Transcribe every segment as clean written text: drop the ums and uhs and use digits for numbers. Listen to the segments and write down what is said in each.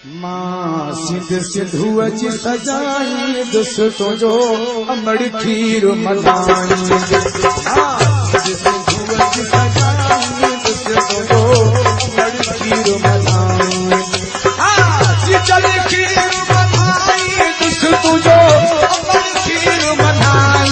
मां सिंध सिंधुअ जी सजाई दुस तुंहिंजो अमड़ खीर मल्हाई सिंधुअ जी सजाई दुस तुंहिंजो अमड़ खीर मल्हाई चल खीर मल्हाई दुस तुंहिंजो अमड़ खीर मल्हाई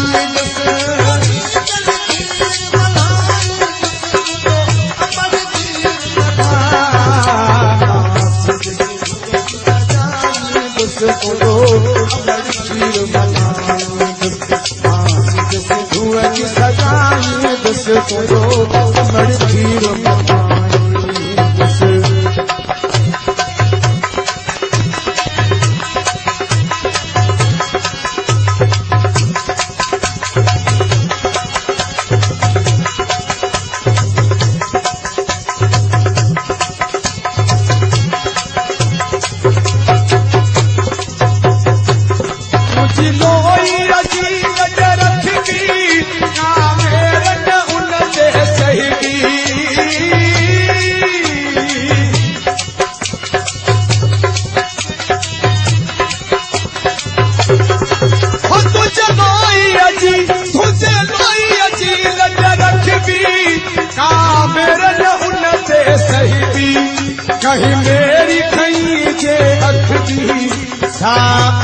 कहीं मेरी खई जे अख दी सा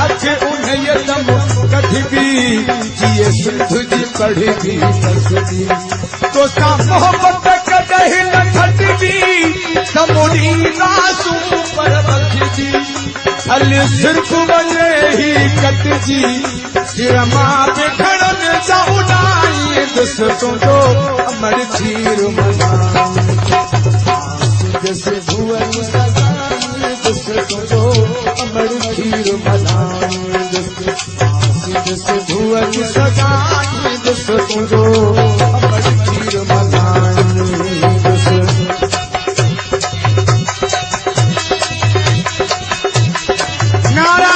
अख उन्हें दम कभी भी जिए सिंध जी पढ़ी भी तस्दी तो सा मोहब्बत कदही न खटबी समुड़ी नासू पर बखजी हल सिर्फ वने ही कटजी सिर मां बिखड़न जा उड़ाई दुस तुंहिंजो अमड़ खीर मल्हाई सिंधुअ जी सजाई दुस तुंहिंजो अमड़ खीर मल्हाई सिंधुअ जी सजाई दुस तुंहिंजो अमड़ खीर मल्हाई नारा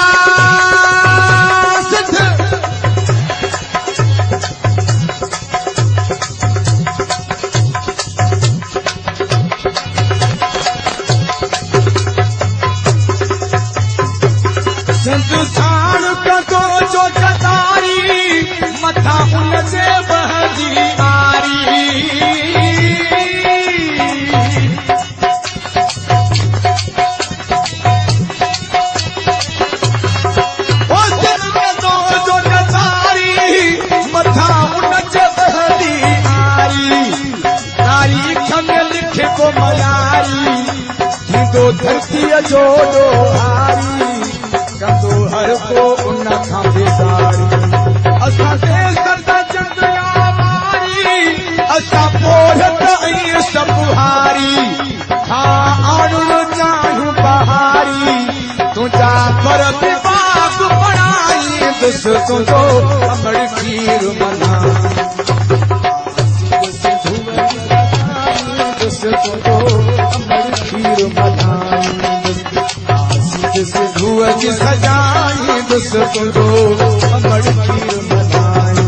हिंदुस्तान कदो जो कतारी मथा उन जे बहजी आरी ओ दिल कदो जो कतारी मथा उन जे बहजी आरी तारीख में लिखे को मयारी हिंदो धरती जो हारी कंदो हर को उन खां बेदारी असां देश करदा चंद्रिया मारी असां पोढ़त ऐं सपुहारी हाँ आणुण चाहियूं बहारी तुंहिंजा पर बि बाग पढ़ाई दुस तुंहिंजो अमड़ खीर मल्हाई दुस तुंहिंजो अमड़ खीर मल्हाई सिंधुअ जी सजाई दुस तुंहिंजो अमड़ खीर मल्हाई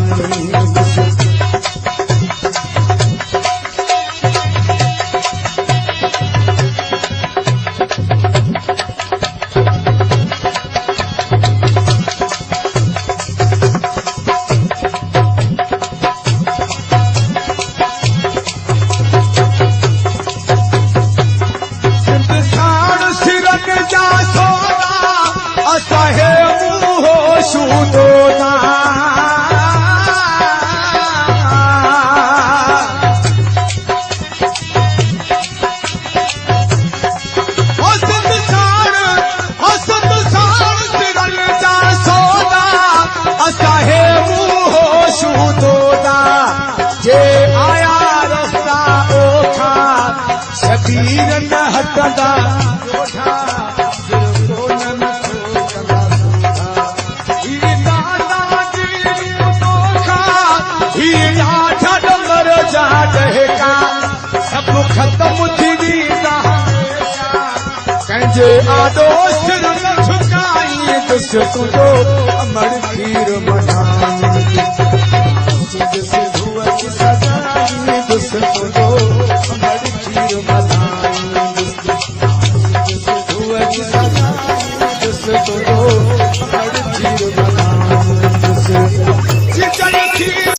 शबीर न हटंदा जोधा कोन सोचंदा ही दादा जी तोखा ही आठ नंबर जा डहका सब खत्म थी वेंदा कंहिंजे आॾो सिर न झुकाई दुस तुंहिंजो अमड़ खीर मल्हाई सिंधुअ जी सजाई दुस तुंहिंजो